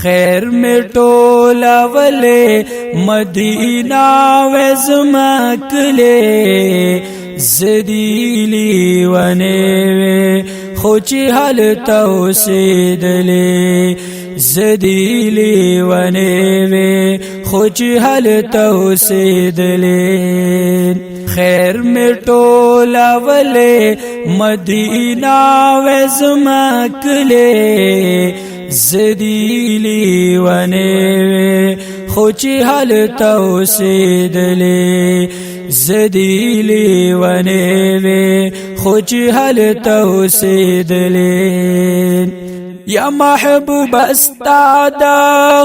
خیر می ټولولې مدینه وزما کله زدیلی ونه خو چې هلته اوسېدلې زدیلی ونه خو چې هلته اوسېدلې خیر می ټولولې مدینه وزما کله زدیلی ونه خو چې هلته اوسېدلې زدیلی ونه خو چې هلته اوسېدلې یا محبوب استاد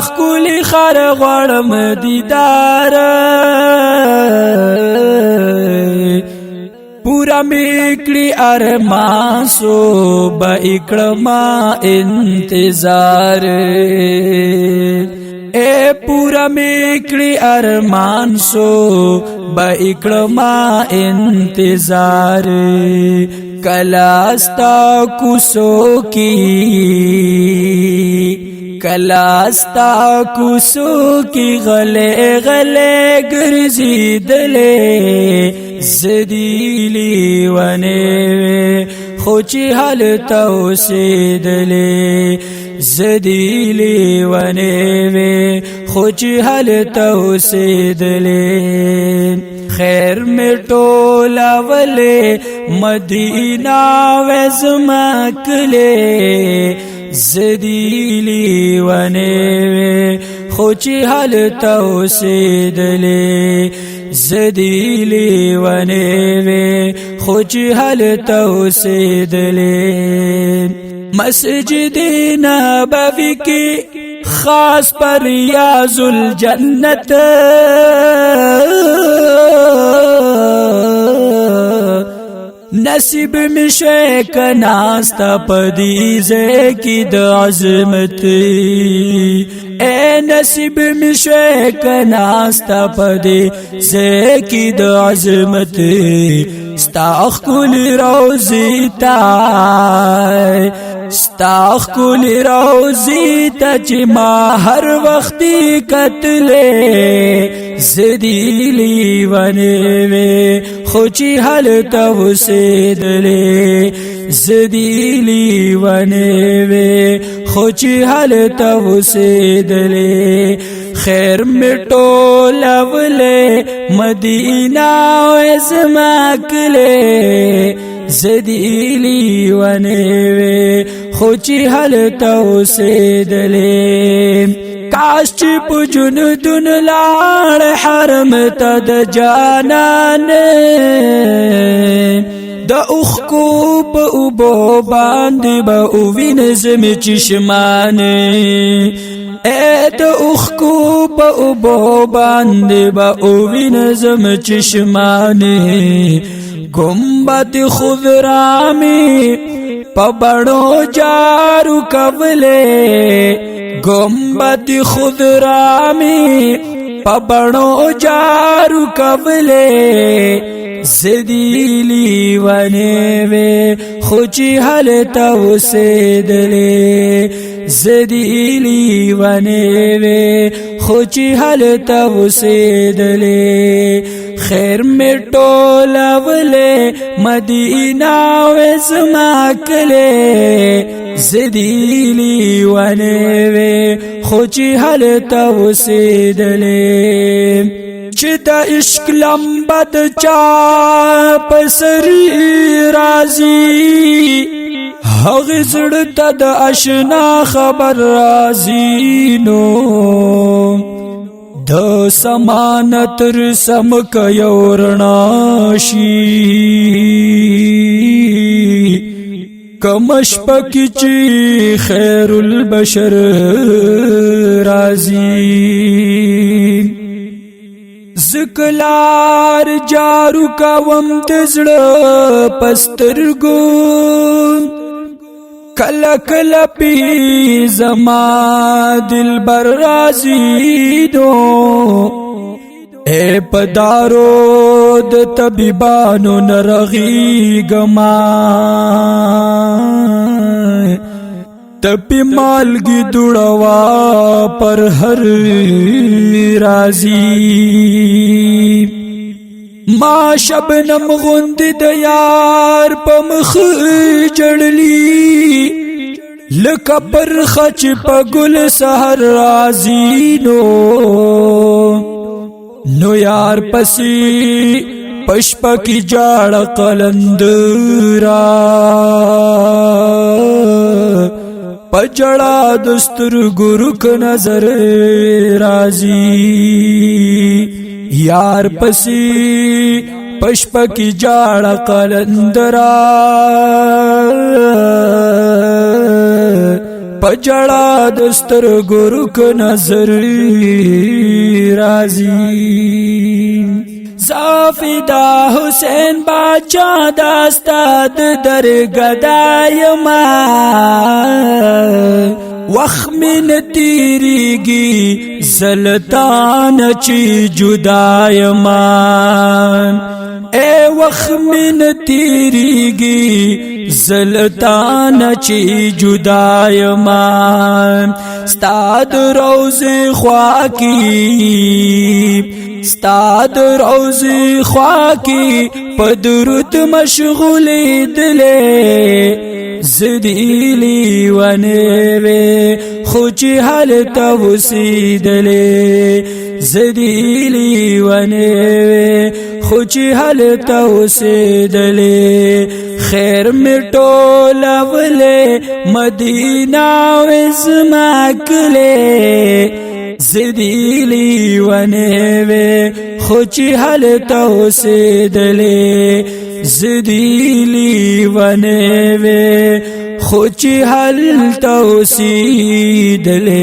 ښکلي خر غواړم دیدار پورا میکړي ارمان سو با اکړما انتظار اے پورا میکړي ارمان سو با اکړما انتظار کلاستا کوسو کی کلاستا کوسو کی غلے غلے ګرځیدلې زدیلی ونه خو چې هلته اوسېدلې زدیلی ونه خو چې هلته اوسېدلې خیر می ټولولې مدینه وزما کله زدیلی ونه خو چې هلته اوسېدلې زدیلی ونه خو چې هلته اوسېدلې مسجد نبوي کې خاص پر ریاض الجنت نصیب مشه کناستا پدیزه کی د عظمت اے نصیب مشه کناستا پدیزه کی د عظمت ستاخ کل روزی تا ستاخ کل روزی تا چی ما هر وقتی قتلے زدیلی ونوے خوچی حلتا وسیدلے زدیلی ونوے خوچی حلتا وسیدلے خیر مٹولولے مدینہ وزما کلے زدیلی ونوے خوچی حلتا وسیدلے کاش چې په جندون لاړ حرم ته د جانان د اوښکو په اوبو باندې به ووینځم چشمان د اوښکو په اوبو باندې به ووینځم چشمان گنبد خضرامی په بڼو جارو کولې گنبد خضرامی په بڼو جارو کولې زدیلی ونوې خو چې هلته اوسېدلې زدیلی ونوې خو چې هلته اوسېدلې خیر می ټولولې مدینه وزما کلې زدیلی ونوې خو چې هلته اوسېدلې چې د عشق لمبه د چا په سر راځي هغې زړه ته د اشنا خبر راځي نو د سمانه تر سمک یو رڼا شي کم شپه کې چې خیر البشر راځي زکلار جارو کوم د زړه پسترګو کلا کلا پی زما دل بر رازی دو اے پدارو د طبیبانو نرغی گما تپی مالگی دوڑوا پر ہر رازی ما شبنم غند د یار په مخ جړلی لکه پر خچ په ګل سحر رازی نو یار پسی پشپ کی جاړ قلندرا پجڑا دستر گرو ک نظر رازی یار پسی پشپ کی جاڑ قلندرا پجڑا دستر گرو ک نظر رازی زافدا حسین باچا داستاد در گدای ما وخت من تیریگی زلطان چی جدای مان اے وخت من تیریگی زلطان چی جدای مان ستاد روز خواکی ستاد روزی خواکی پدرود مشغولی دلے زدیلی ونوے خوچی حالتا وسیدلے زدیلی ونوے خوچی حالتا وسیدلے خیر مٹولا ولے مدینہ وزماکلے زدیلی ونوے خوچی حالتا وسیدلے زدیلی ونوے خوچی حالتا وسیدلے